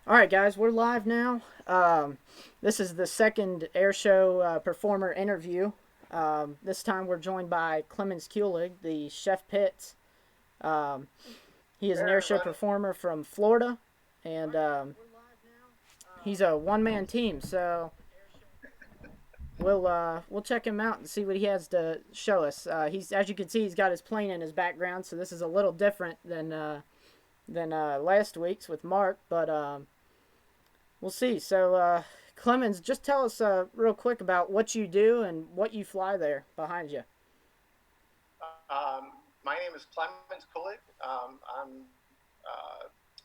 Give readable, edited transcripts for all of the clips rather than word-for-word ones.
All right, guys, we're live now. This is the second Airshow performer interview. This time we're joined by Clemens Kuhlig, the ChefPitts. Um, he is Hey an Airshow everybody. performer from Florida, and he's a one-man team. So we'll check him out and see what he has to show us. He's, as you can see, he's got his plane in his background, so this is a little different than last week's with Mark, but we'll see. So, Clemens, just tell us real quick about what you do and what you fly there behind you. My name is Clemens Kuhlig. I'm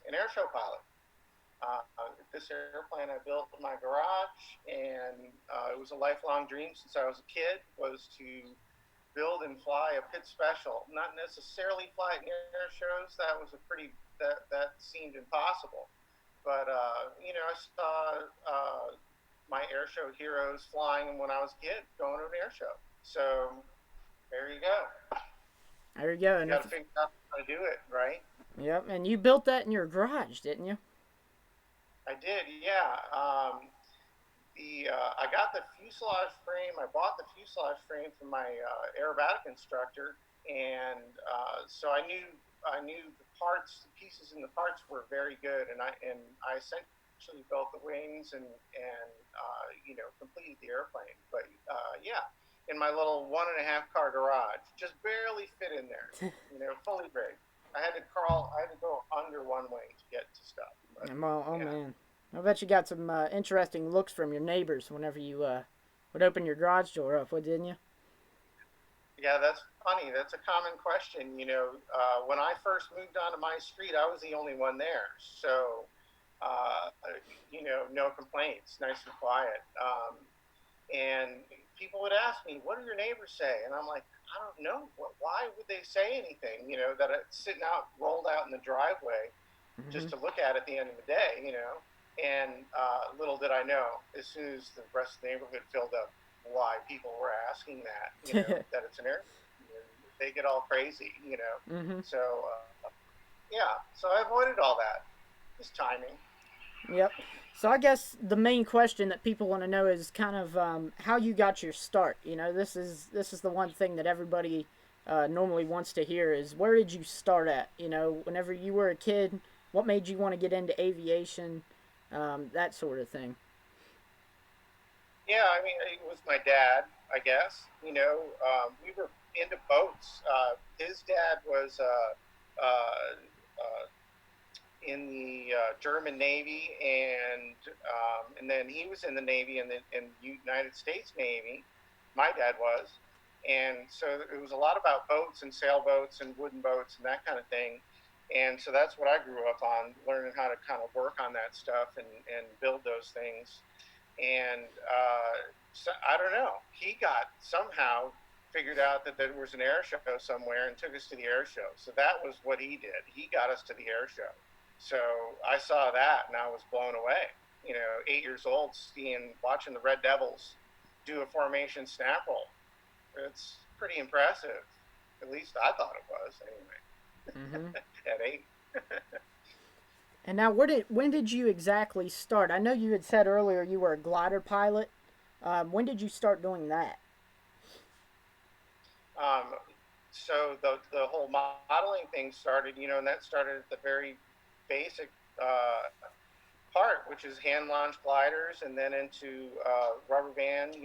an airshow pilot. This airplane I built in my garage, and it was a lifelong dream since I was a kid, was to build and fly a pit special. Not necessarily fly at air shows. That seemed impossible. But I saw my airshow heroes flying when I was a kid, going to an air show. So there you go. There you go. You got to figure out how to do it, right? Yep, and you built that in your garage, didn't you? I did, yeah. The I got the fuselage frame. I bought the fuselage frame from my aerobatic instructor, and so I knew the parts, the pieces, and the parts were very good, and I essentially built the wings and completed the airplane. But yeah, in my little 1.5 car garage, just barely fit in there. Fully rigged. I had to crawl. I had to go under one wing to get to stuff. But Well, oh yeah. man, I bet you got some interesting looks from your neighbors whenever you would open your garage door up, didn't you? Yeah, that's funny. That's a common question. When I first moved onto my street, I was the only one there. So, uh, no complaints, nice and quiet. And people would ask me, "What do your neighbors say?" And I'm like, "I don't know. Why would they say anything? That it's sitting out, rolled out in the driveway, Mm-hmm. just to look at the end of the day. And little did I know, as soon as the rest of the neighborhood filled up, why people were asking that it's an air. They get all crazy. Mm-hmm. So, yeah, so I avoided all that. Just timing. Yep. So I guess the main question that people want to know is kind of how you got your start. This is the one thing that everybody normally wants to hear is where did you start at? Whenever you were a kid, what made you want to get into aviation, that sort of thing. Yeah, I mean, it was my dad, I guess. We were into boats. His dad was in the German Navy, and then he was in the Navy and the United States Navy. My dad was, and so it was a lot about boats and sailboats and wooden boats and that kind of thing. And so that's what I grew up on, learning how to kind of work on that stuff and build those things. And so I don't know. He got somehow figured out that there was an air show somewhere and took us to the air show. So that was what he did. He got us to the air show. So I saw that and I was blown away. 8 years old, watching the Red Devils do a formation snap roll. It's pretty impressive. At least I thought it was Mm-hmm. anyway. At 8. And now, when did you exactly start? I know you had said earlier you were a glider pilot. When did you start doing that? Um, so the whole modeling thing started, and that started at the very basic part, which is hand launch gliders, and then into rubber band,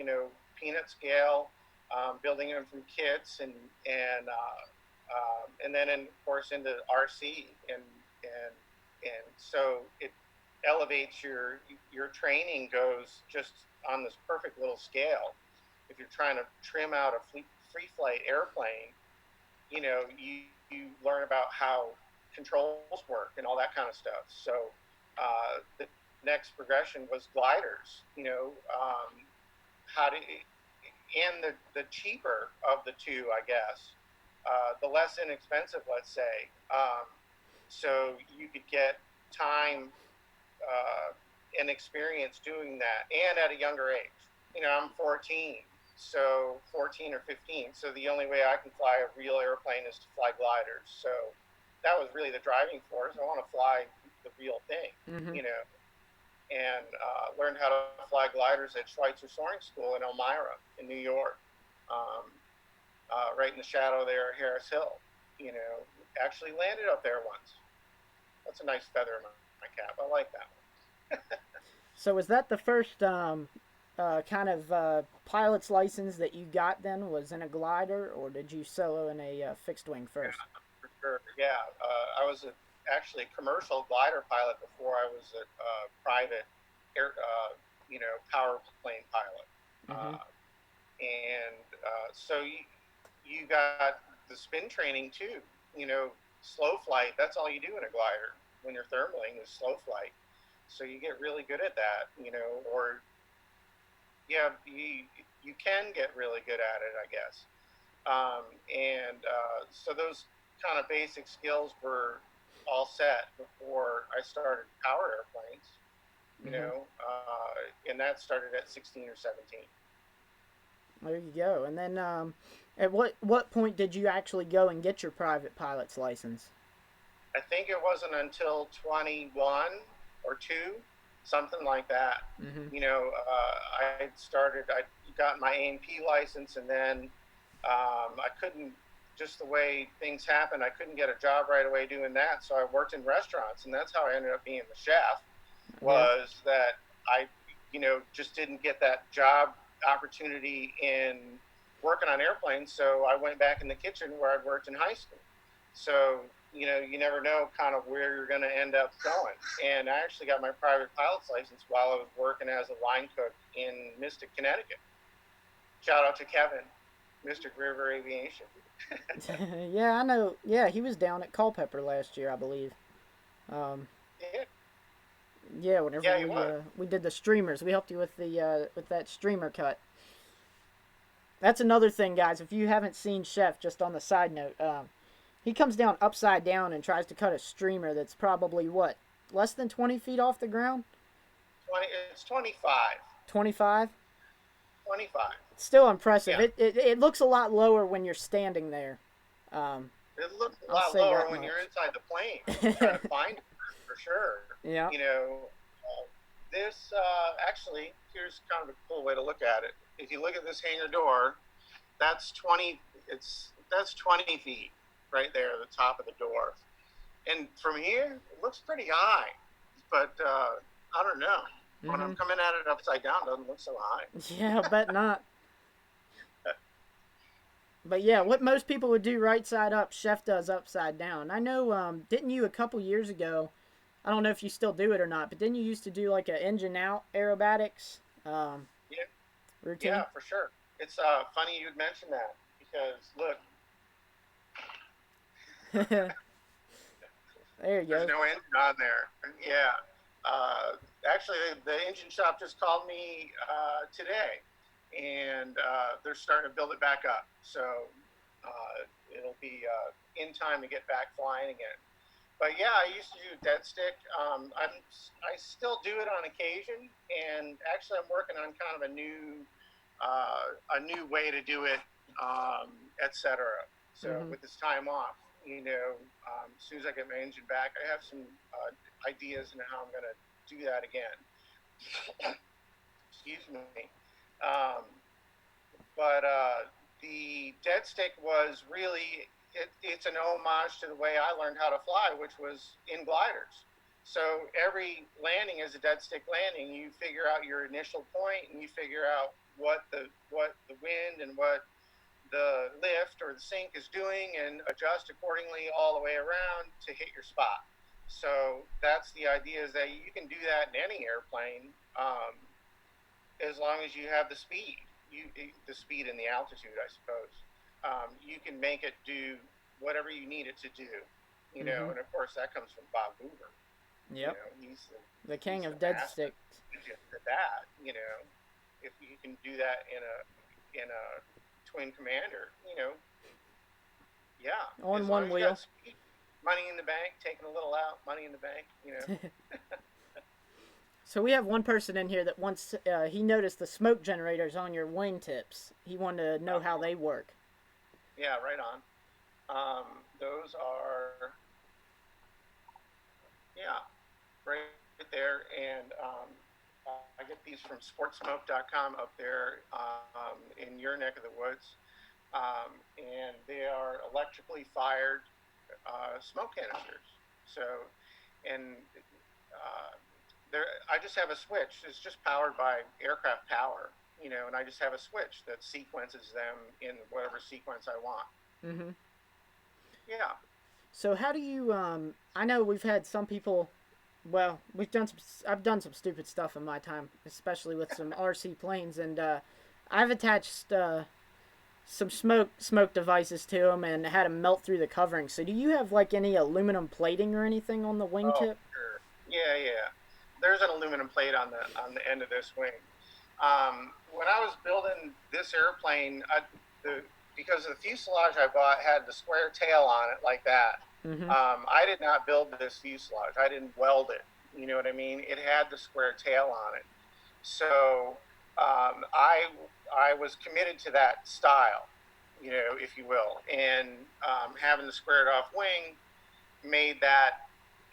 peanut scale, building them from kits, and then of course into RC, and so it elevates your training goes just on this perfect little scale. If you're trying to trim out a free flight airplane, you learn about how controls work and all that kind of stuff. So the next progression was gliders. How to and the cheaper of the two, I guess, the less inexpensive, let's say. So you could get time and experience doing that, and at a younger age. I'm 14, so 14 or 15. So the only way I can fly a real airplane is to fly gliders. So that was really the driving force. I want to fly the real thing, Mm-hmm. you know. and learned how to fly gliders at Schweitzer Soaring School in Elmira, in New York, um, right in the shadow there at Harris Hill. You know, actually landed up there once. That's a nice feather in my cap. I like that one. So was that the first kind of pilot's license that you got then? Was in a glider, or did you solo in a fixed wing first? For sure. Yeah, I was actually a commercial glider pilot before I was a private air, power plane pilot. Mm-hmm. And so you got the spin training too. You know, slow flight. That's all you do in a glider when you're thermaling is slow flight. So you get really good at that. You know, or yeah, you can get really good at it, I guess. And so those kind of basic skills were all set before I started power airplanes. You Mm-hmm. know, and that started at 16 or 17. There you go. And then, at what point did you actually go and get your private pilot's license? I think it wasn't until 21 or 2, something like that. Mm-hmm. You know, I got my A&P license, and then I couldn't, just the way things happened, I couldn't get a job right away doing that. So I worked in restaurants, and that's how I ended up being the chef, Yeah. was that I, just didn't get that job opportunity in working on airplanes. So I went back in the kitchen where I'd worked in high school. So, you never know kind of where you're going to end up going. And I actually got my private pilot's license while I was working as a line cook in Mystic, Connecticut. Shout out to Kevin, Mystic River Aviation. Yeah, I know. Yeah, he was down at Culpeper last year, I believe. Um, Yeah, yeah, whenever yeah, he was. we did the streamers, we helped you with that streamer cut. That's another thing, guys. If you haven't seen Chef, just on the side note, he comes down upside down and tries to cut a streamer that's probably what, less than 20 feet off the ground. 20, it's 25. 25. 25. It's still impressive. Yeah. It looks a lot lower when you're standing there. Um, It looks a I'll lot say lower that when much. you're inside the plane trying to find it, for sure. Yeah. You know, this actually, here's kind of a cool way to look at it. If you look at this hangar door, that's 20. That's 20 feet right there, at the top of the door. And from here, it looks pretty high, but I don't know. When I'm Mhm. coming at it upside down, it doesn't look so high. Yeah, bet not. But yeah, what most people would do right side up, Chef does upside down. I know. Didn't you a couple years ago? I don't know if you still do it or not, but didn't you used to do like a engine out aerobatics Yeah, routine? yeah, for sure. It's funny you'd mention that because look, There you there's go. no engine on there. Yeah. Actually, the engine shop just called me today, and they're starting to build it back up. So it'll be in time to get back flying again. But yeah, I used to do dead stick. I still do it on occasion, and actually, I'm working on kind of a new way to do it, etc. So Mhm. with this time off, as soon as I get my engine back, I have some ideas on how I'm going to do that again. Excuse me. Um, but the dead stick was really it's an homage to the way I learned how to fly, which was in gliders. So every landing is a dead stick landing. You figure out your initial point, and you figure out what the wind and what the lift or the sink is doing, and adjust accordingly all the way around to hit your spot. So that's the idea, is that you can do that in any airplane, as long as you have the speed, the speed and the altitude, I suppose. You can make it do whatever you need it to do. Mhm. And of course that comes from Bob Hoover. Yep. He's the The he's king the of dead master sticks. at that. If you can do that in a twin commander, yeah, On as long one as you got wheel. speed, money in the bank, taking a little out, money in the bank. So we have one person in here that once he noticed the smoke generators on your wingtips. He wanted to know how they work. Yeah, right on. Those are, yeah, right there, and I get these from sportsmoke.com up there in your neck of the woods. And they are electrically fired smoke canisters. So, and I just have a switch. It's just powered by aircraft power, and I just have a switch that sequences them in whatever sequence I want. Mm-hmm. Yeah. So how do you? I know we've had some people. Well, we've done some. I've done some stupid stuff in my time, especially with some RC planes, and I've attached some smoke devices to them and had them melt through the covering. So do you have like any aluminum plating or anything on the Oh, wingtip? sure. Yeah, yeah. There's an aluminum plate on the end of this wing. When I was building this airplane, the because the fuselage I bought had the square tail on it like that. Mm-hmm. I did not build this fuselage. I didn't weld it. You know what I mean? It had the square tail on it. So I was committed to that style, if you will, and having the squared off wing made that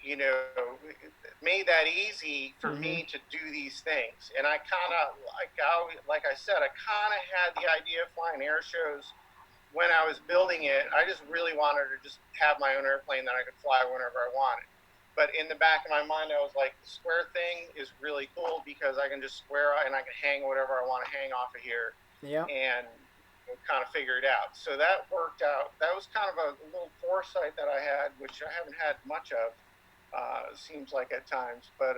you know made that easy for Mm-hmm. me to do these things. And I kind of like I said, I kind of had the idea of flying air shows when I was building it. I just really wanted to just have my own airplane that I could fly whenever I wanted. But in the back of my mind, I was like, the square thing is really cool because I can just square and I can hang whatever I want to hang off of here Yeah. and kind of figure it out. So that worked out. That was kind of a little foresight that I had, which I haven't had much of, seems like at times. But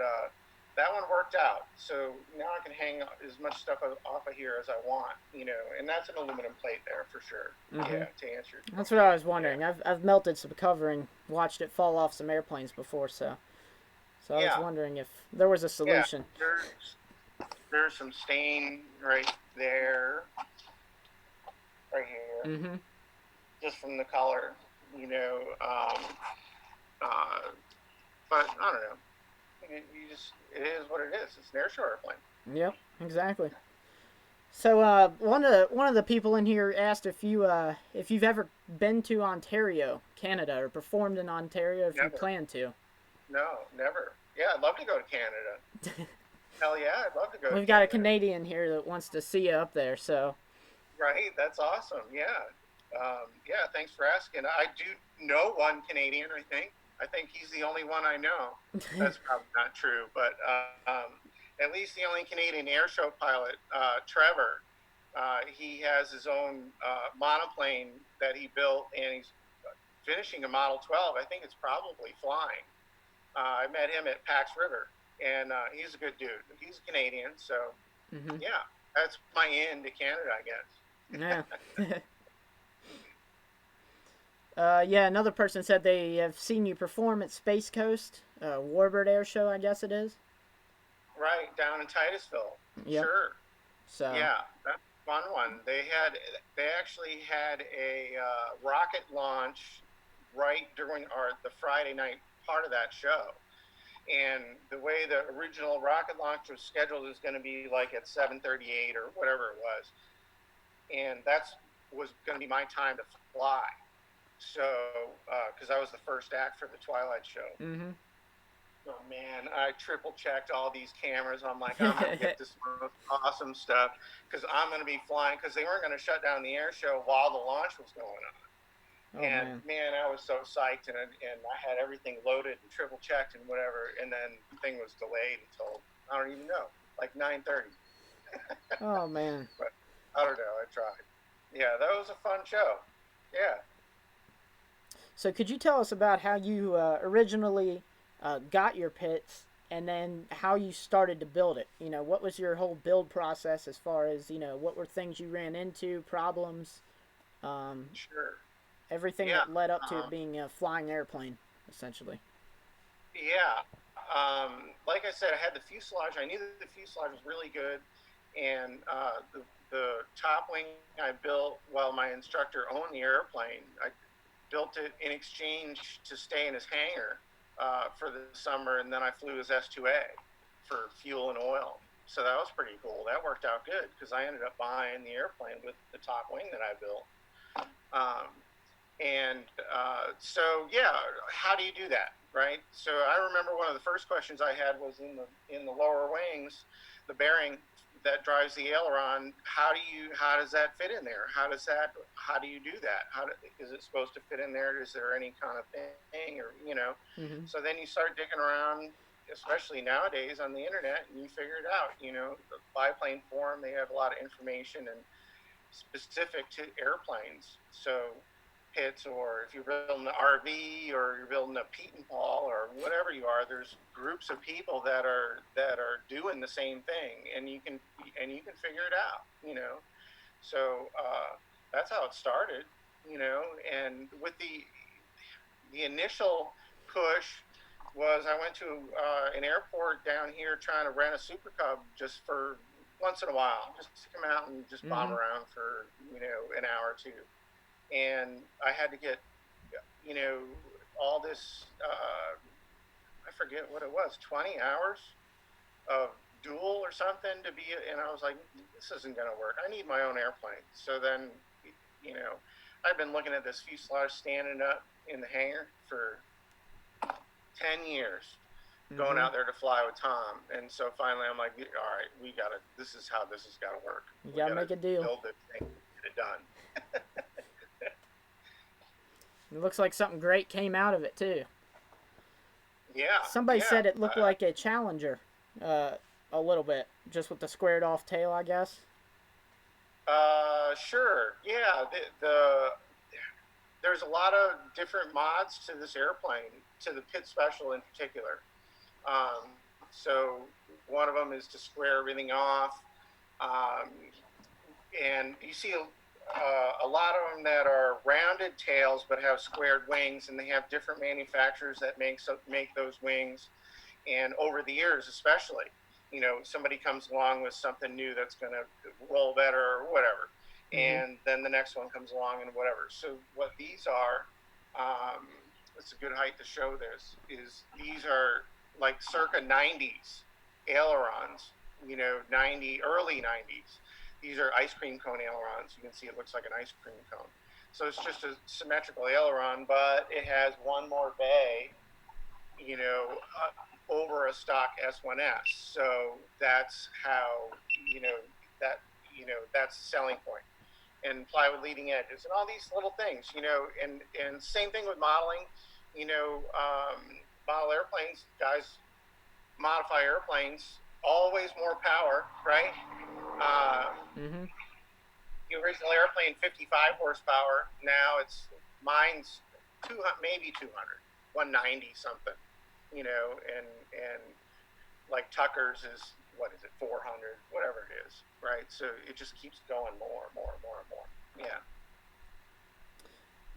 that one worked out. So now I can hang as much stuff off of here as I want, and that's an aluminum plate there for sure. Mm-hmm. Yeah, to answer your That's what I was question. wondering. I've melted some covering, watched it fall off some airplanes before, so I was Yeah, wondering if there was a yeah. solution. There's some stain right there, right here, Mm-hmm. just from the color, you know. Uh, but I don't know. It is what it is. It's an airshow airplane. Yep. Exactly. So one of the people in here asked if you've ever been to Ontario, Canada, or performed in Ontario if you Never. plan to. No, never. Yeah, I'd love to go to Canada. Hell yeah, I'd love to go to We've got a Canada. Canadian here that wants to see you up there. So Right? That's awesome. Yeah. Yeah, thanks for asking. I do know one Canadian, I think. I think he's the only one I know. That's probably not true, but at least the only Canadian airshow pilot, Trevor. He has his own monoplane that he built, and he's finishing a Model 12. I think it's probably flying. I met him at Pax River, and he's a good dude. He's a Canadian, so mm-hmm. yeah, that's my in to Canada, I Yeah. guess. Yeah, another person said they have seen you perform at Space Coast, Warbird Air Show, I guess it is. Right down in Titusville. Yep. Sure. So, Yeah, that's a fun one. They actually had a rocket launch right during the Friday night part of that show. And the way the original rocket launch was scheduled is going to be like at 7:38 or whatever it was, and that's was going to be my time to fly. So, because I was the first act for the Twilight Show. mm-hmm. Oh man, I triple checked all these cameras. I'm like, I'm gonna get this most awesome stuff because I'm gonna be flying because they weren't gonna shut down the air show while the launch was going on. Oh And man. man, I was so psyched, and I had everything loaded and triple checked and whatever. And then the thing was delayed until I don't even know, like 9:30. Oh man. But I don't know. I tried. Yeah, that was a fun show. Yeah. So could you tell us about how you originally got your pits and then how you started to build it? You know, what was your whole build process as far as, what were things you ran into, problems, um, Sure. everything Yeah. that led up to it being a flying airplane, essentially. Yeah. Like I said, I had the fuselage. I knew that the fuselage was really good, and the top wing I built while my instructor owned the airplane. I built it in exchange to stay in his hangar for the summer, and then I flew his S2A for fuel and oil. So that was pretty cool. That worked out good because I ended up buying the airplane with the top wing that I built. Um, and so, yeah, how do you do that? right? So I remember one of the first questions I had was in the lower wings, the bearing that drives the aileron. How does that fit in there? How do you do that? Is it supposed to fit in there? Is there any kind of thing, or Mm-hmm. So then you start digging around, especially nowadays on the internet, and you figure it out. The biplane forum, they have a lot of information and specific to airplanes. So pits, or if you're building an RV, or you're building a Pete and Paul, or whatever you are, there's groups of people that are doing the same thing, and you can figure it out. So that's how it started. And with the initial push was, I went to an airport down here trying to rent a Super Cub just for once in a while, just to come out and just bomb Mm-hmm. around for an hour or two. And I had to get you know all this. I forget what it was, 20 hours of dual or something to be. And I was like, this isn't going to work. I need my own airplane. So then, you know, I've been looking at this fuselage standing up in the hangar for 10 years, going Mm-hmm. out there to fly with Tom. And so finally I'm like, all right, this is how this has got to work. You We gotta got to make a deal. build this thing, get it done. It looks like something great came out of it too. Yeah, Somebody yeah. said it looked like a Challenger, uh, a little bit, just with the squared off tail, I guess. Sure. Yeah. There's a lot of different mods to this airplane, to the Pit Special in particular. So one of them is to square everything off. Um, and you see a lot of them that are rounded tails but have squared wings, and they have different manufacturers that make those wings. And over the years, especially, somebody comes along with something new that's going to roll better or whatever, Mm-hmm. and then the next one comes along and whatever. So what these are, it's a good height to show this, is these are like circa 90s ailerons, early 90s. These are ice cream cone ailerons. You can see it looks like an ice cream cone. So it's just a symmetrical aileron, but it has one more bay, you know, over a stock S1S. So that's how, that's the selling point. And plywood leading edges and all these little things, and same thing with modeling, model airplanes, guys modify airplanes, always more power, right? Uh, Mm-hmm. the original airplane, 55 horsepower. Now mine's 200, maybe 200, 190 something, and like Tucker's is, what is it, 400, whatever it is, right? So it just keeps going more and more and more and more. Yeah.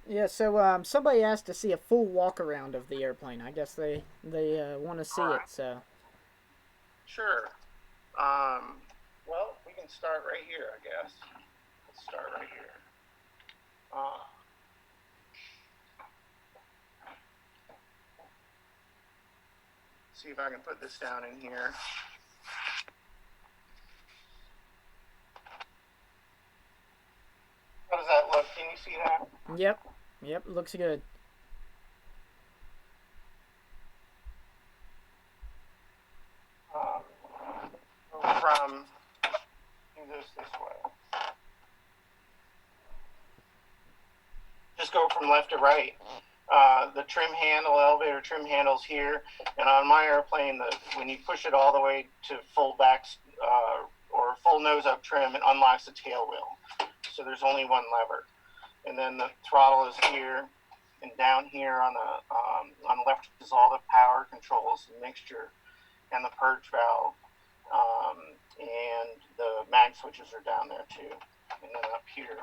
Yeah. So somebody asked to see a full walk around of the airplane. I guess they want to All see it. right. So. Sure. Well, we can start right here, I guess. Let's start right here. Uh, see if I can put this down in here. How does that look? Can you see that? Yep. Yep. Looks good. Um, from do this way. Just go from left to right. The trim handle, elevator trim handle's here, and on my airplane, when you push it all the way to full back or full nose up trim, it unlocks the tail wheel. So there's only one lever, and then the throttle is here, and down here on the left is all the power controls, the mixture, and the purge valve, and the mag switches are down there too, and then up here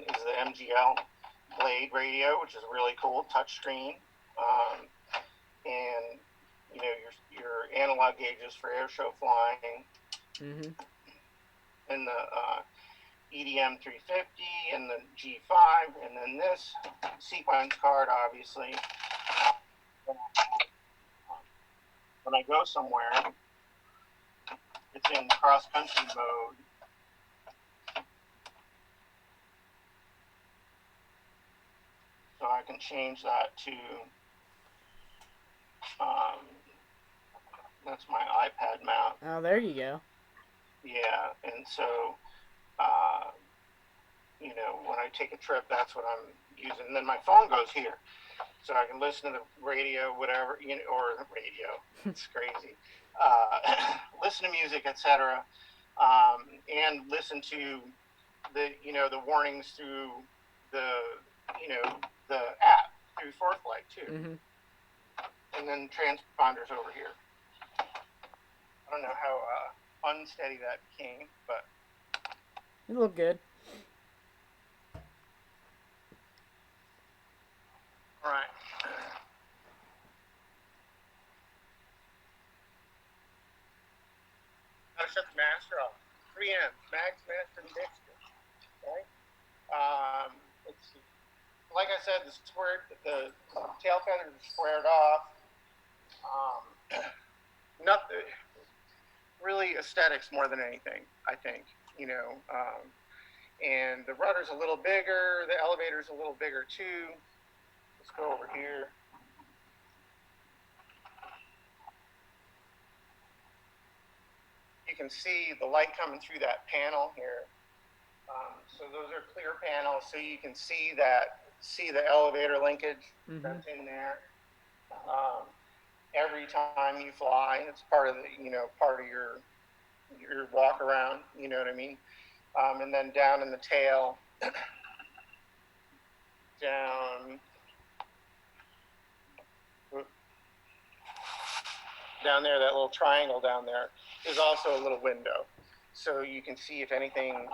is the MGL Blade radio, which is really cool, touchscreen, and your analog gauges for airshow flying, Mm-hmm. and the EDM 350 and the G5, and then this sequence card, obviously. When I go somewhere, it's in cross-country mode. So I can change that to, um, that's my iPad mount. Oh, there you go. Yeah, and so, uh, when I take a trip, that's what I'm using. And then my phone goes here, so I can listen to the radio, whatever, or the radio. It's crazy. Listen to music, etc., and listen to the warnings through the the app through ForthLight too, Mhm. and then transponders over here. I don't know how unsteady that became, but You look good. all right. Gotta shut the master off. 3M, max, master, mixture. Okay. It's like I said, the tail feathers are squared off. Nothing really aesthetics more than anything, I think. And the rudder's a little bigger. The elevator's a little bigger too. Let's go over here. You can see the light coming through that panel here. So those are clear panels, so you can see the elevator linkage that's in there. Every time you fly, it's part of your walk around. You know what I mean? And then down in the tail, down there, that little triangle down there is also a little window, so you can see if anything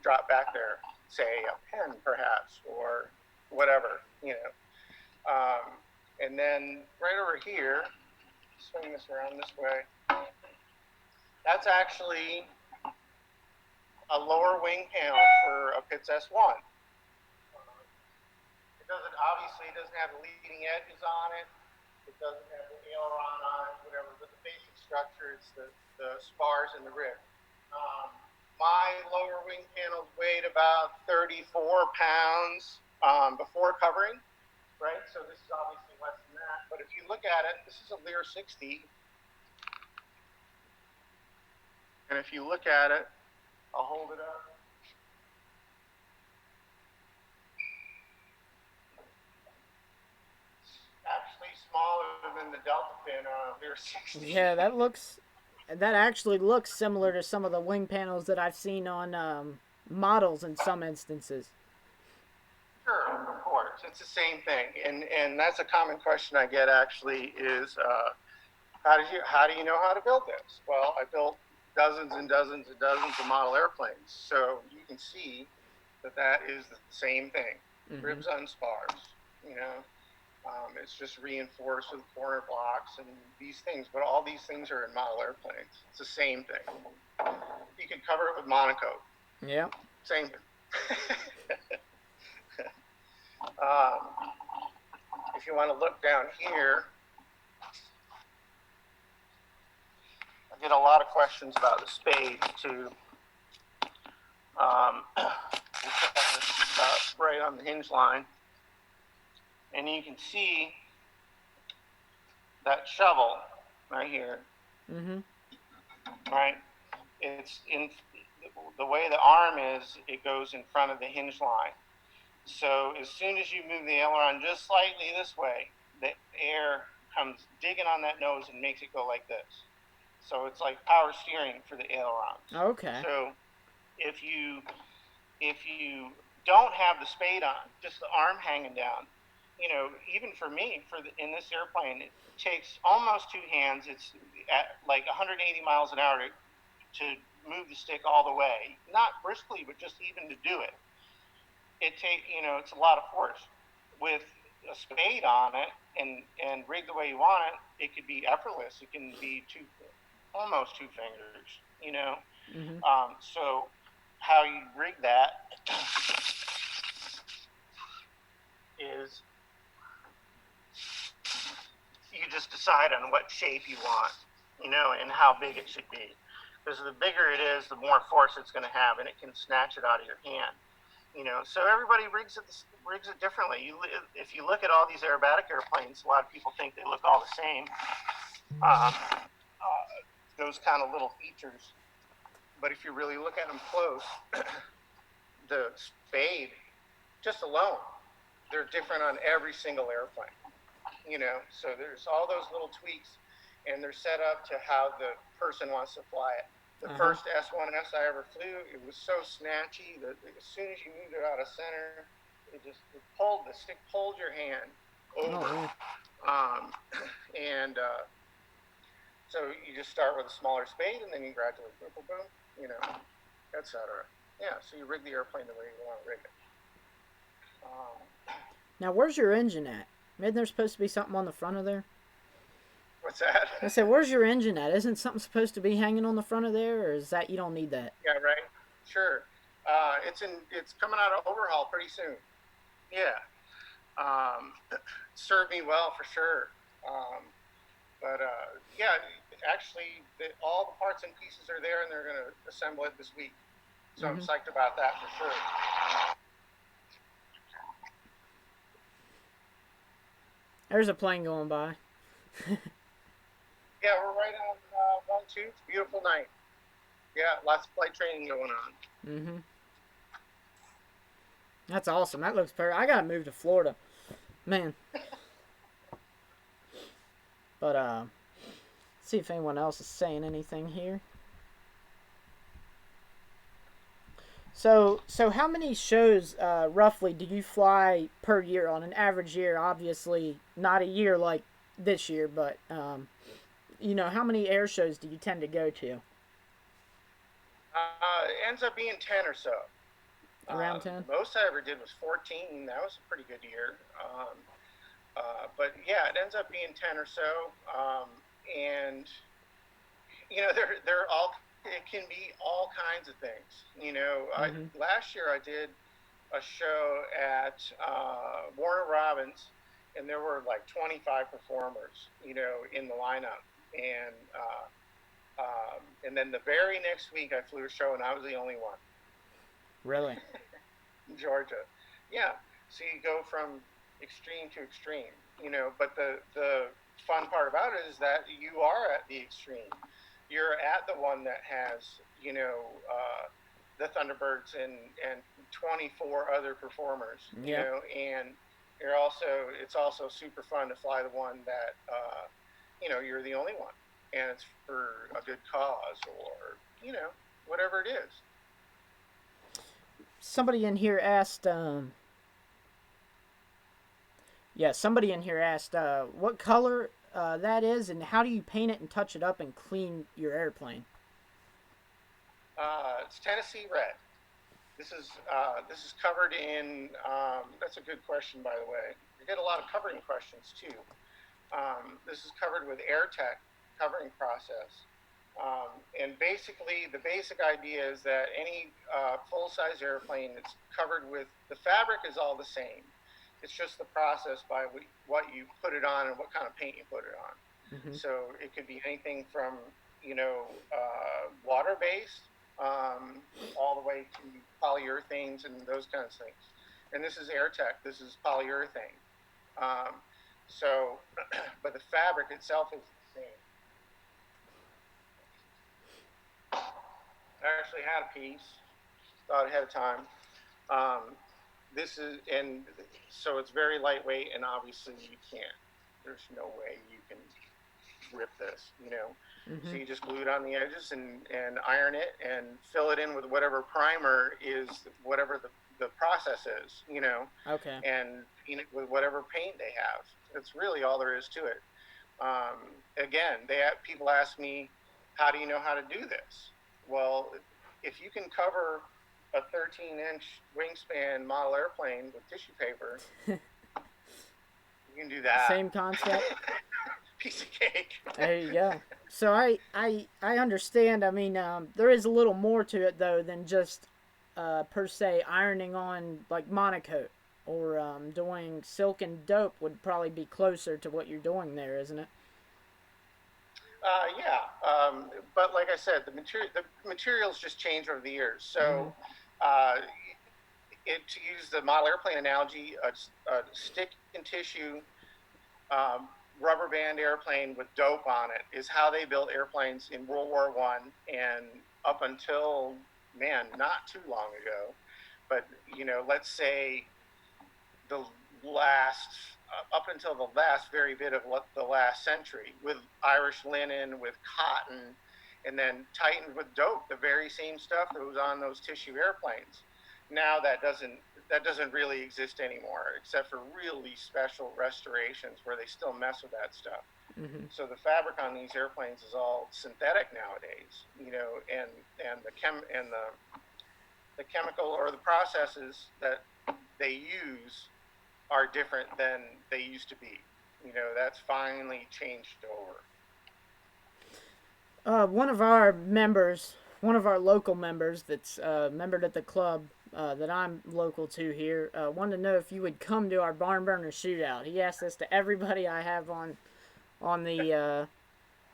dropped back there, say a pen perhaps or whatever. And then right over here, swing this around this way, that's actually a lower wing panel for a Pitts S1. It doesn't have the leading edges on it. It doesn't have the aileron on it, whatever, but the basic structure is the spars and the rib. My lower wing panels weighed about 34 pounds before covering, right? So this is obviously less than that. But if you look at it, this is a Lear 60. And if you look at it, I'll hold it up. Actually smaller than the Delta fin on a Lear 60. Yeah, that actually looks similar to some of the wing panels that I've seen on models in some instances. Sure, of course, it's the same thing, and that's a common question I get actually is how do you know how to build this? Well, I built dozens and dozens and dozens of model airplanes, so you can see that is the same thing. Ribs on spars, it's just reinforced with corner blocks and these things, but all these things are in model airplanes. It's the same thing. You can cover it with monocoque. Yeah. Same thing. If you want to look down here, I get a lot of questions about the spades too. Right on the hinge line, and you can see that shovel right here. Right, it's in the way the arm is. It goes in front of the hinge line. So as soon as you move the aileron just slightly this way, the air comes digging on that nose and makes it go like this. So it's like power steering for the ailerons. Okay. So if you don't have the spade on, just the arm hanging down, even for me, in this airplane, it takes almost two hands. It's at like 180 miles an hour to move the stick all the way, not briskly, but just even to do it. It's a lot of force. With a spade on it and rigged the way you want it, it could be effortless. It can be almost two fingers, so how you rig that is you just decide on what shape you want, and how big it should be. Because the bigger it is, the more force it's going to have, and it can snatch it out of your hand. So everybody rigs it differently. If you look at all these aerobatic airplanes, a lot of people think they look all the same. Those kind of little features, but if you really look at them close, the spade just alone, they're different on every single airplane. So there's all those little tweaks, and they're set up to how the person wants to fly it. The Uh huh. first S1S I ever flew, it was so snatchy that as soon as you moved it out of center, the stick pulled your hand Oh over. yeah. Um, and so you just start with a smaller spade, and then you gradually boom, boom, boom, etc. Yeah, so you rig the airplane the way you want to rig it. Um, Now where's your engine at? Isn't there supposed to be something on the front of there? what's that? I said, where's your engine at? Isn't something supposed to be hanging on the front of there, or is that you don't need that? Yeah, right. Sure. It's coming out of overhaul pretty soon. Yeah. Um, served me well for sure. But yeah, actually, all the parts and pieces are there, and they're going to assemble it this week. So I'm Mm-hmm. psyched about that for sure. There's a plane going by. Yeah, we're right on 1-2. It's a beautiful night. Yeah, lots of flight training going on. Mm-hmm. That's awesome. That looks perfect. I gotta move to Florida, man. But see if anyone else is saying anything here. So how many shows roughly do you fly per year on an average year? Obviously, not a year like this year, but how many air shows do you tend to go to? It ends up being 10 or so. Around 10? The most I ever did was 14. That was a pretty good year. But yeah, it ends up being 10 or so. And they're all, it can be all kinds of things. Mm-hmm. Last year I did a show at Warner Robins, and there were like 25 performers, in the lineup. And then the very next week I flew a show, and I was the only one Really? in Georgia. Yeah. So you go from extreme to extreme, but the fun part about it is that you are at the extreme. You're at the one that has, the Thunderbirds and 24 other performers, Yep. and it's also super fun to fly the one that, you're the only one, and it's for a good cause, or, whatever it is. Somebody in here asked. Yeah, somebody in here asked what color that is, and how do you paint it and touch it up and clean your airplane? It's Tennessee red. This is covered in. That's a good question, by the way. You get a lot of covering questions too. This is covered with AirTech covering process. And basically, the basic idea is that any full-size airplane that's covered with the fabric is all the same. It's just the process by what you put it on and what kind of paint you put it on. Mm-hmm. So it could be anything from water-based all the way to polyurethanes and those kinds of things. And this is AirTech. This is polyurethane. Um, so, but the fabric itself is the same. I actually had a piece, thought ahead of time. Um, this is, and so it's very lightweight, and obviously you can't. There's no way you can rip this. Mm-hmm. So you just glue it on the edges and iron it and fill it in with whatever primer is, whatever the process is, Okay. and with whatever paint they have. That's really all there is to it. Again, people ask me, how do you know how to do this? Well, if you can cover a 13-inch wingspan model airplane with tissue paper, you can do that. Same concept. Piece of cake. There you go. So I understand. I mean, there is a little more to it though than just per se ironing on like monocoat or doing silk and dope would probably be closer to what you're doing there, isn't it? Yeah, but like I said, the materials just change over the years. Mm-hmm. So uh, to use the model airplane analogy, a stick and tissue um, rubber band airplane with dope on it is how they built airplanes in World War I and up until, man, not too long ago. But let's say the last up until the last very bit of the last century, with Irish linen, with cotton, and then tightened with dope, the very same stuff that was on those tissue airplanes. Now that doesn't really exist anymore, except for really special restorations where they still mess with that stuff. Hmm. So the fabric on these airplanes is all synthetic nowadays, and the chemical or the processes that they use are different than they used to be. That's finally changed over. One of our members, one of our local members that's membered at the club that I'm local to here, wanted to know if you would come to our barn burner shootout. He asked this to everybody I have on the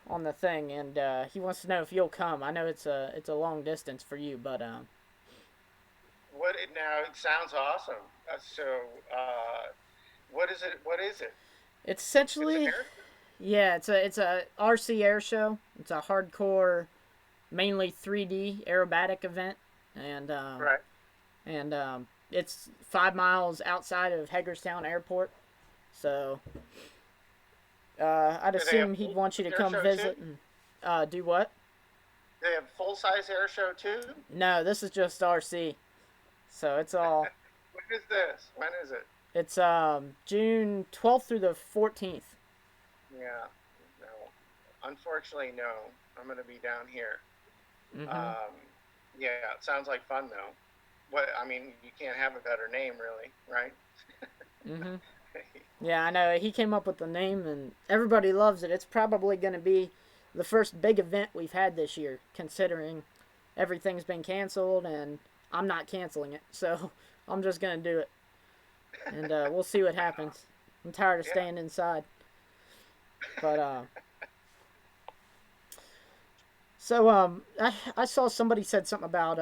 on the thing, and he wants to know if you'll come. I know it's a long distance for you, but What it now? It sounds awesome. What is it? What is it? it's It's an essentially, air. yeah, it's a RC air show. It's a hardcore, mainly 3D aerobatic event, and Right. it's 5 miles outside of Hagerstown Airport. So I'd Do they have assume he'd full want you to air come show too? visit and do what? Do they have full size air show too? No, this is just RC. So it's all When is this? When is it? it's June 12th through the 14th. Yeah. No. Unfortunately, no. I'm going to be down here. Mhm. Um, yeah. It sounds like fun though. What I mean, you can't have a better name, really, right? Mhm. Yeah, I know. He came up with the name, and everybody loves it. It's probably going to be the first big event we've had this year, considering everything's been canceled, and I'm not canceling it. So I'm just going to do it, and we'll see what happens. I'm tired of Yeah. staying inside. But I saw somebody said something about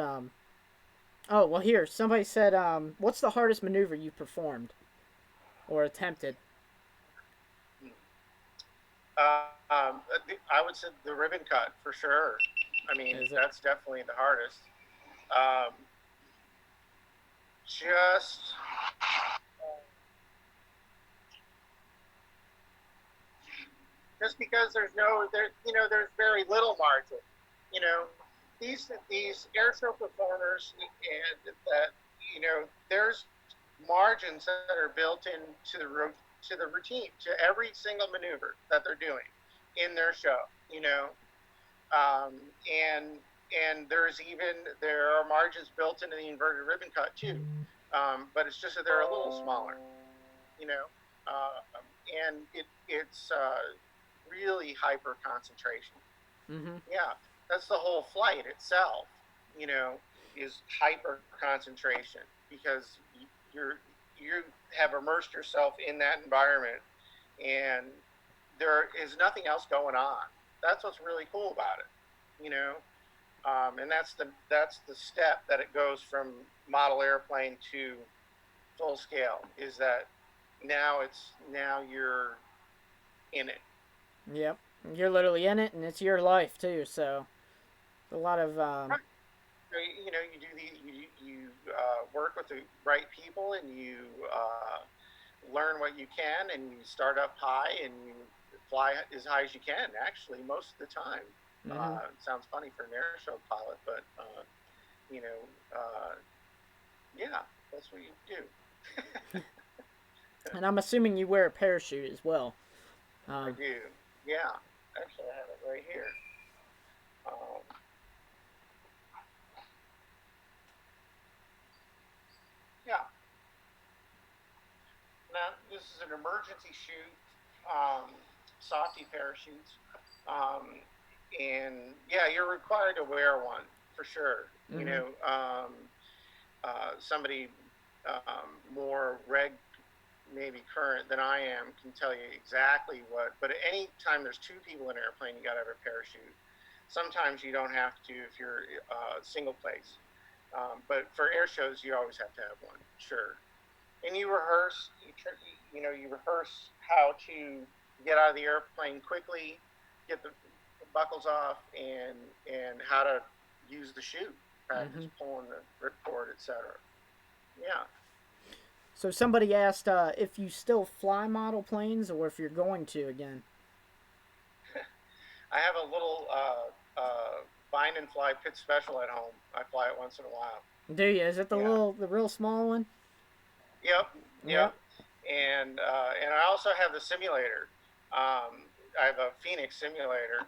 oh well, here somebody said what's the hardest maneuver you performed or attempted? I would say the ribbon cut for sure. I mean, Is it? that's definitely the hardest. Um, just just because there's very little margin. You know, these air show performers, and that there's margins that are built into the routine, to every single maneuver that they're doing in their show. You know, um, and there are margins built into the inverted ribbon cut too, but it's just that they're a little smaller. You know, and it's really hyper concentration. Mm-hmm. Yeah, that's the whole flight itself. You know, is hyper concentration because you're you have immersed yourself in that environment, and there is nothing else going on. That's what's really cool about it. You know, and that's the step that it goes from model airplane to full scale. Is that now you're in it. Yep. You're literally in it, and it's your life too. So a lot of Right. You do you work with the right people, and you learn what you can, and you start up high, and you fly as high as you can. Actually, most of the time, mm-hmm. it sounds funny for an air show pilot, but you know, uh, yeah, that's what you do. And I'm assuming you wear a parachute as well. I Um, do. Yeah, actually, I have it right here. Um, yeah. Now, this is an emergency chute, softy parachutes, um, and yeah, you're required to wear one for sure. mm-hmm. Somebody more maybe current than I am can tell you exactly what. But at any time there's two people in an airplane, you got to have a parachute. Sometimes you don't have to if you're single place. But for air shows, you always have to have one, sure. And you rehearse, you rehearse how to get out of the airplane quickly, get the buckles off, and how to use the chute. Practice Hmm. pulling the ripcord, etc. Yeah, So somebody asked if you still fly model planes or if you're going to again. I have a little bind and fly pit special at home. I fly it once in a while. Do you? Is it Yeah. the real small one? Yep. Yep. Yep. And I also have the simulator. I have a Phoenix simulator.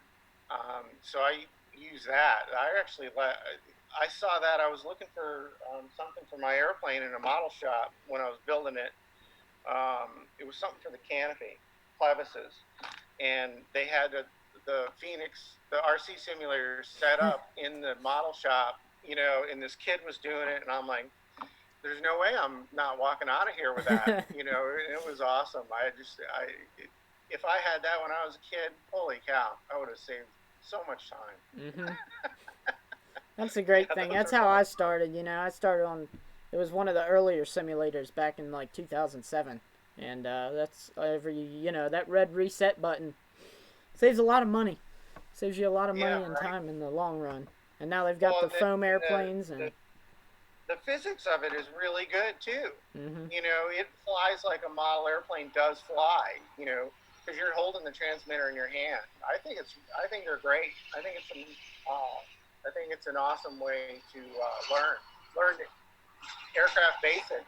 So I use that. I saw that. I was looking for something for my airplane in a model shop when I was building it. It was something for the canopy, clevises, and they had the Phoenix, the RC simulator set up in the model shop. And this kid was doing it, and I'm like, there's no way I'm not walking out of here with that. It was awesome. If I had that when I was a kid, holy cow, I would have saved so much time. Hmm. That's a great Yeah, thing. those That's are how fun. I started. I started on. It was one of the earlier simulators back in like 2007, and that's every that red reset button saves a lot of money. Saves you a lot of Yeah, money and right. time in the long run. And now they've got Well, the foam and airplanes the and. the physics of it is really good too. Hmm. It flies like a model airplane does fly. Because you're holding the transmitter in your hand. I think they're great. I think it's an awesome way to learn aircraft basics.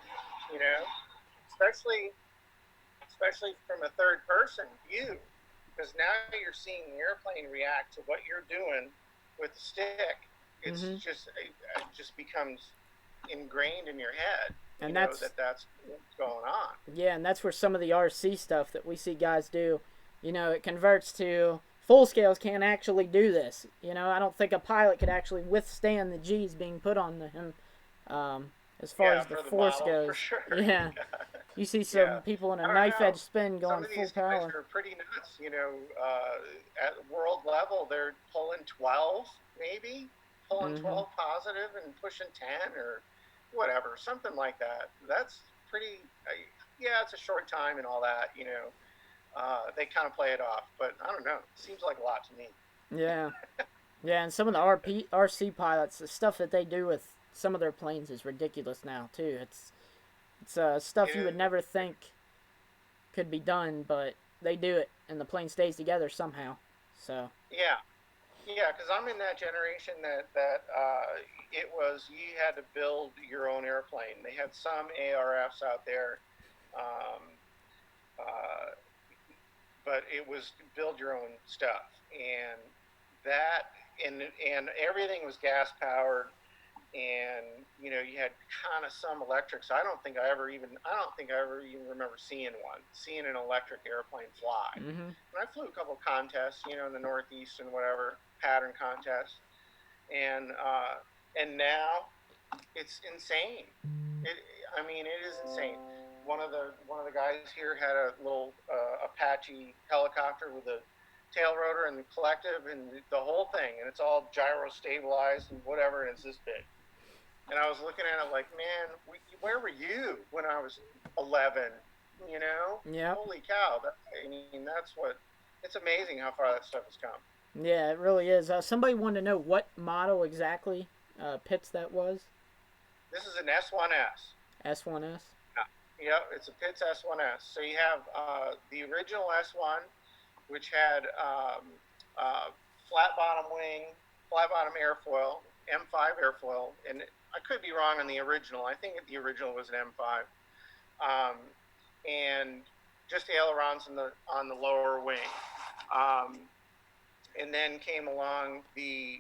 You know, especially especially from a third person view, because now you're seeing the airplane react to what you're doing with the stick. Hmm. It just becomes ingrained in your head. And that's That's what's going on. yeah, and that's where some of the RC stuff that we see guys do, it converts to full scales can't actually do this. I don't think a pilot could actually withstand the G's being put on him. As far Yeah, as the for the force models for goes, sure. yeah, you see Yeah, some people in a I don't knife edge know. spin Some going of full these guys power. are pretty nuts. At world level, they're pulling 12, maybe pulling Hmm. 12 positive and pushing 10 or whatever, something like that. That's pretty. Yeah, it's a short time and all that. They kind of play it off, but I don't know. It seems like a lot to me. Yeah, yeah, and some of the RC pilots, the stuff that they do with some of their planes is ridiculous now too. It's stuff you would It, never think could be done, but they do it, and the plane stays together somehow. So. yeah, Yeah, because I'm in that generation that it was you had to build your own airplane. They had some ARFs out there, um, uh, but it was build your own stuff, and that and everything was gas powered, and you had kind of some electrics. I don't think I ever even remember seeing an electric airplane fly. Hmm. And I flew a couple contests, in the Northeast and whatever pattern contests, and now it's insane. It, I mean, it is insane. One of the guys here had a little Apache helicopter with a tail rotor and the collective and the whole thing, and it's all gyro stabilized and whatever, and it's this big. And I was looking at it like, man, where were you when I was 11? Yep. Holy cow! I mean, that's what. It's amazing how far that stuff has come. Yeah, it really is. Somebody wanted to know what model exactly Pitts that was. This is an S1S. S1S. Yeah, it's a Pitts S1S. So you have the original S1, which had flat bottom wing, flat bottom airfoil, M5 airfoil, and I could be wrong on the original. I think the original was an M5, um, and just ailerons on the lower wing. Um, and then came along they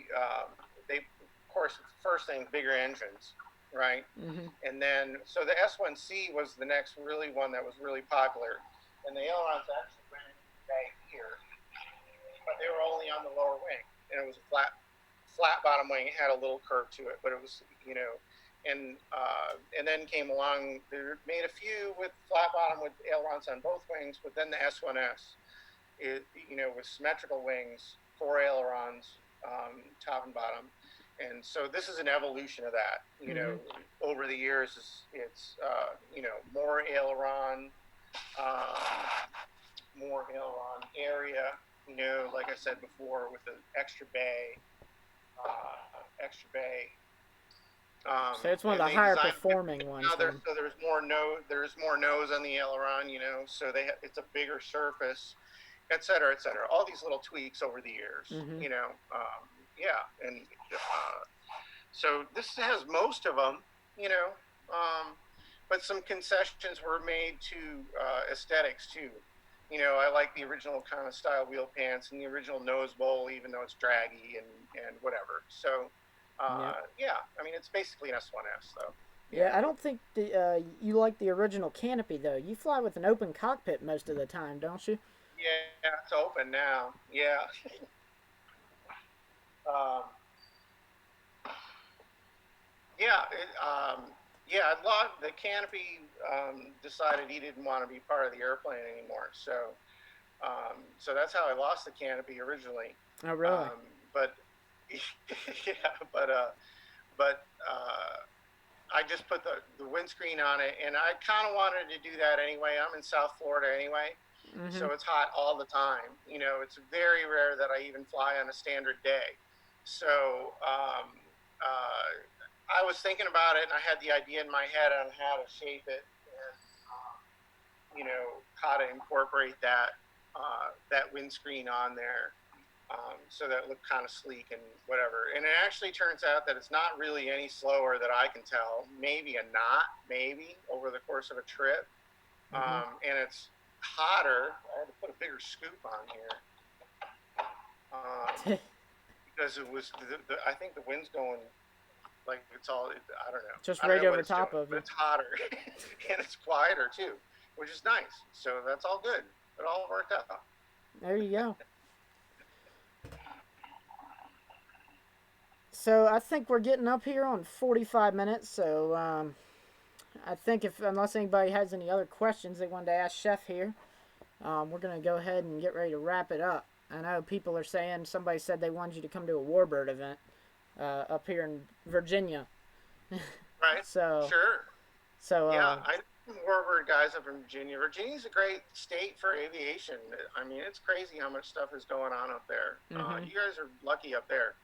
of course first thing bigger engines, right? Hmm. And then so the S1C was the next really one that was really popular, and the ailerons actually went right here, but they were only on the lower wing, and it was a flat bottom wing. It had a little curve to it, but it was and then came along. They made a few with flat bottom with ailerons on both wings, but then the S1S, with symmetrical wings, four ailerons, top and bottom, And so this is an evolution of that. Mm-hmm. Over the years, it's more aileron, um, more aileron area. Like I said before, with the extra bay. So it's one of And the they higher designed performing now ones there, then. so there's more nose on the aileron. So it's a bigger surface, et cetera, et cetera. All these little tweaks over the years. Mm-hmm. Yeah, and so this has most of them. You know, but some concessions were made to aesthetics too. I like the original kind of style wheel pants and the original nose bowl, even though it's draggy and whatever. So, Yep. yeah, I mean, it's basically an S1S, though. Yeah, Yeah. I don't think you like the original canopy though. You fly with an open cockpit most of the time, don't you? Yeah, it's open now. Yeah. Um, yeah. Yeah, the canopy decided he didn't want to be part of the airplane anymore. So that's how I lost the canopy originally. Oh, really? But yeah, but I just put the windscreen on it, and I kind of wanted to do that anyway. I'm in South Florida anyway, Mm-hmm. so it's hot all the time. It's very rare that I even fly on a standard day. So I was thinking about it, and I had the idea in my head on how to shape it, and how to incorporate that windscreen on there. So that it looked kind of sleek and whatever. And it actually turns out that it's not really any slower that I can tell. Maybe a knot, maybe over the course of a trip. Mm-hmm. And it's hotter. I had to put a bigger scoop on here because it was. I think the wind's going like it's all. I don't know. Just I don't right know what over it's top doing, of but you. it's hotter and it's quieter too, which is nice. So that's all good. It all worked out. There you go. So I think we're getting up here on 45 minutes. So I think if unless anybody has any other questions they wanted to ask Chef here, we're gonna go ahead and get ready to wrap it up. I know people are saying somebody said they wanted you to come to a Warbird event up here in Virginia. Right? So Sure. so Yeah, I know Warbird guys up in Virginia. Virginia's a great state for aviation. I mean, it's crazy how much stuff is going on up there. mm-hmm. You guys are lucky up there.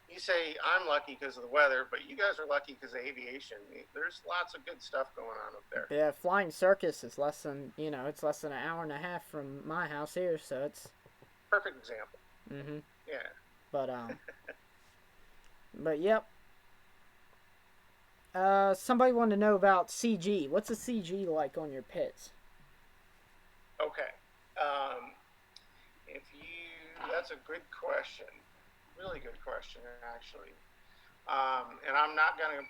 You say I'm lucky because of the weather, but you guys are lucky because of aviation. There's lots of good stuff going on up there. Yeah, Flying Circus is less than it's less than an hour and a half from my house here, so it's Perfect example. mm-hmm. Yeah. But but yep. Somebody wanted to know about CG. What's a CG like on your pits? Okay. If you, that's a good question. Really good question, actually. And I'm not gonna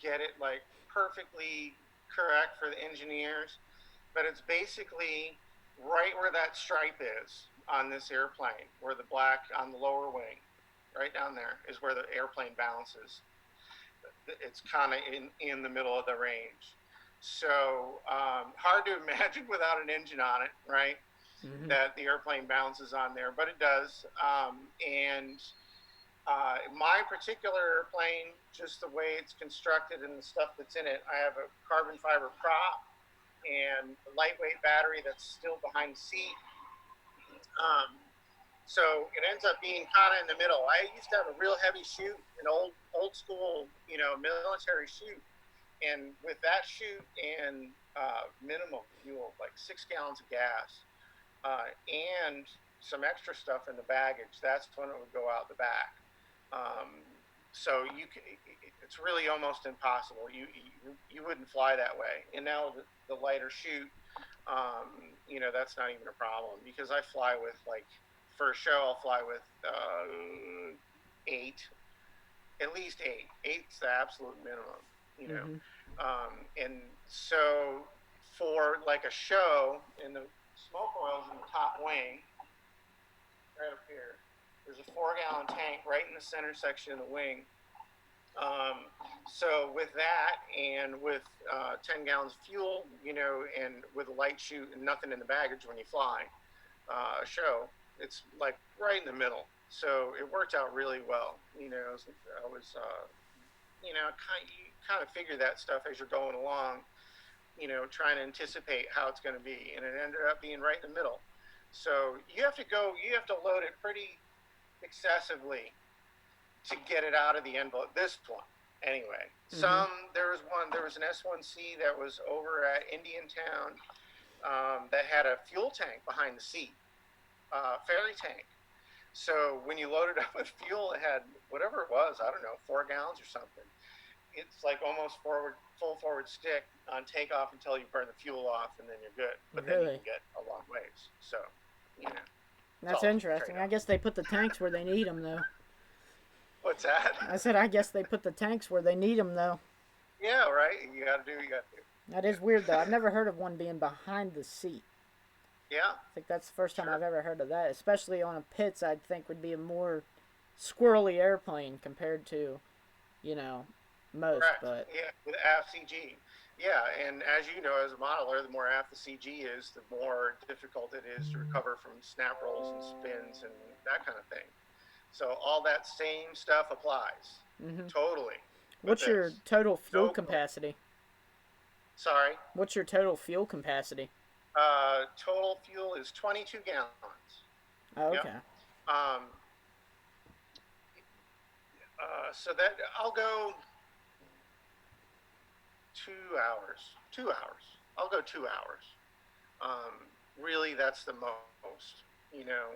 get it like perfectly correct for the engineers, but it's basically right where that stripe is on this airplane, where the black on the lower wing, right down there is where the airplane bounces. It's kind of in the middle of the range. So hard to imagine without an engine on it, right? Mm-hmm. That the airplane bounces on there, but it does. And my particular airplane, just the way it's constructed and the stuff that's in it, I have a carbon fiber prop and a lightweight battery that's still behind the seat. Um, so it ends up being kind of in the middle. I used to have a real heavy chute, an old school, military chute, and with that chute and minimum fuel, like 6 gallons of gas, and some extra stuff in the baggage, that's when it would go out the back. Um, so it's really almost impossible. You wouldn't fly that way. And now the lighter chute, that's not even a problem because I fly with like for a show I'll fly with 8, at least 8. 8's the absolute minimum. You know, Mm-hmm. and so for like a show in the smoke oils in the top wing, right up here. There's a 4-gallon tank right in the center section of the wing. So with that and with 10 gallons of fuel, and with a light chute and nothing in the baggage when you fly a show, it's like right in the middle. So it worked out really well. I was you kind of figure that stuff as you're going along, trying to anticipate how it's going to be, and it ended up being right in the middle. So you have to load it pretty excessively to get it out of the envelope. This one, anyway. Mm-hmm. There was an S1C that was over at Indiantown that had a fuel tank behind the seat, ferry tank. So when you load it up with fuel, it had whatever it was, I don't know, 4 gallons or something. It's like almost full forward stick on takeoff until you burn the fuel off, and then you're good. But then you Really? can get a long ways. So, you know, it's That's all a interesting. trade I off. guess they put the tanks where they need them, though. What's that? I said, I guess they put the tanks where they need them, though. Yeah, right. You got to do. That is weird, though. I've never heard of one being behind the seat. Yeah, I think that's the first time sure. I've ever heard of that. Especially on a Pitts, I'd think would be a more squirrely airplane compared to, you know, most. Correct. But Yeah, with aft CG. Yeah, and as you know, as a modeler, the more aft the CG is, the more difficult it is to recover from snap rolls and spins and that kind of thing. So all that same stuff applies hmm totally with what's your this. total fuel No, capacity? sorry. What's your total fuel capacity? Total fuel is 22 gallons. Oh, Yep. okay. Um, so that I'll go 2 hours. 2 hours. I'll go 2 hours. Really, that's the most. You know,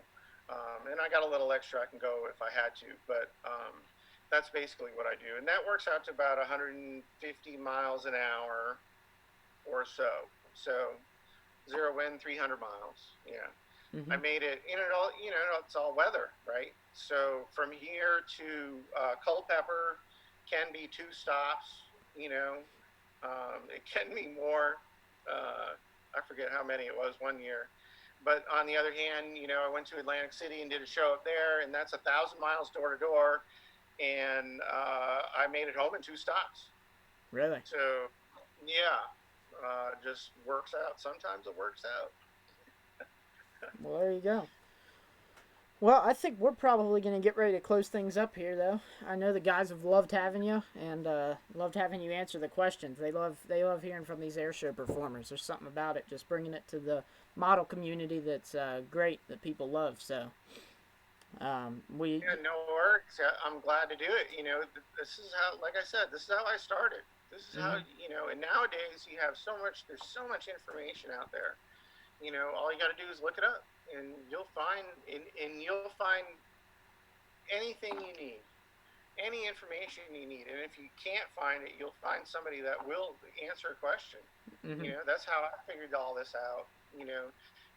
and I got a little extra I can go if I had to, but that's basically what I do, and that works out to about 150 miles an hour or so. So 0 wind, 300 miles. Yeah. I hmm made it, it's all weather, right? So from here to Culpeper can be 2 stops, you know. It can be more. I forget how many it was one year. But on the other hand, I went to Atlantic City and did a show up there, and that's 1,000 miles door to door. And I made it home in 2 stops. Really? So, yeah, just works out. Sometimes it works out. Well, there you go. Well, I think we're probably going to get ready to close things up here, though. I know the guys have loved having you and loved having you answer the questions. They love hearing from these airshow performers. There's something about it, just bringing it to the model community that's great that people love. So we Yeah, no worries. I'm glad to do it. This is how, like I said, this is how I started. This is how, hmm and nowadays there's so much information out there. All you got to do is look it up, and you'll find anything you need, any information you need. And if you can't find it, you'll find somebody that will answer a question. hmm That's how I figured all this out. You know,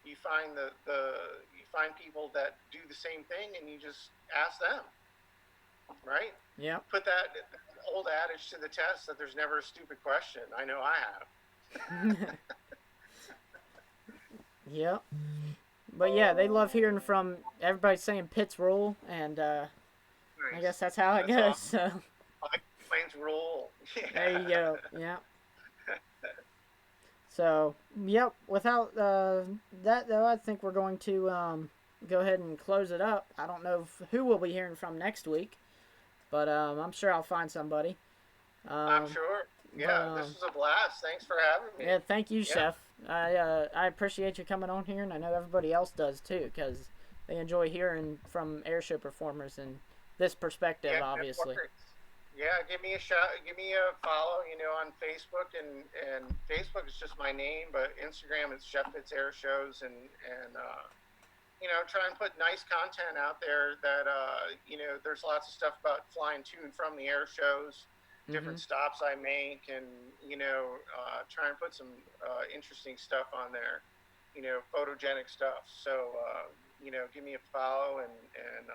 you find you find people that do the same thing, and you just ask them, right? Yep. Put that old adage to the test that there's never a stupid question. I know I have. Yep. But yeah, they love hearing from everybody saying Pitts rule, and I Nice. guess that's how it That's goes. awesome. So Like planes rule. there you Yeah. go. Yeah. So, yep. Without that, though, I think we're going to go ahead and close it up. I don't know who we'll be hearing from next week, but I'm sure I'll find somebody. I'm Um, sure. but Yeah, this was a blast. Thanks for having me. yeah, thank you, Yeah. Chef. I appreciate you coming on here, and I know everybody else does too, because they enjoy hearing from airshow performers and this perspective, Yeah, it obviously. works. Yeah, give me a shot. Give me a follow. On Facebook, and Facebook is just my name, but Instagram is ChefPitts Air Shows, and try and put nice content out there. That there's lots of stuff about flying to and from the air shows, hmm different stops I make, and try and put some interesting stuff on there. Photogenic stuff. So give me a follow, and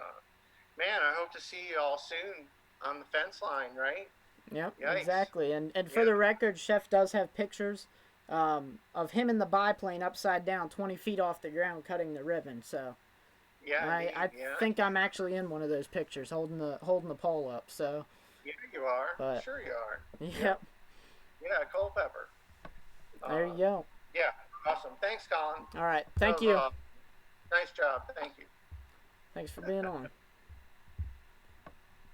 man, I hope to see you all soon on the fence line, right? Yep, Yikes. exactly. And for Yeah. the record, Chef does have pictures of him in the biplane upside down, 20 feet off the ground, cutting the ribbon. So Yeah, I indeed. Yeah. think I'm actually in one of those pictures, holding the pole up. So, Yeah, you are. but Sure you are. Yep. yep, Yeah, Culpeper. there you Uh, go. yeah. Awesome. Thanks, Colin. All right, That thank was you. nice job. Thank you. Thanks for being on.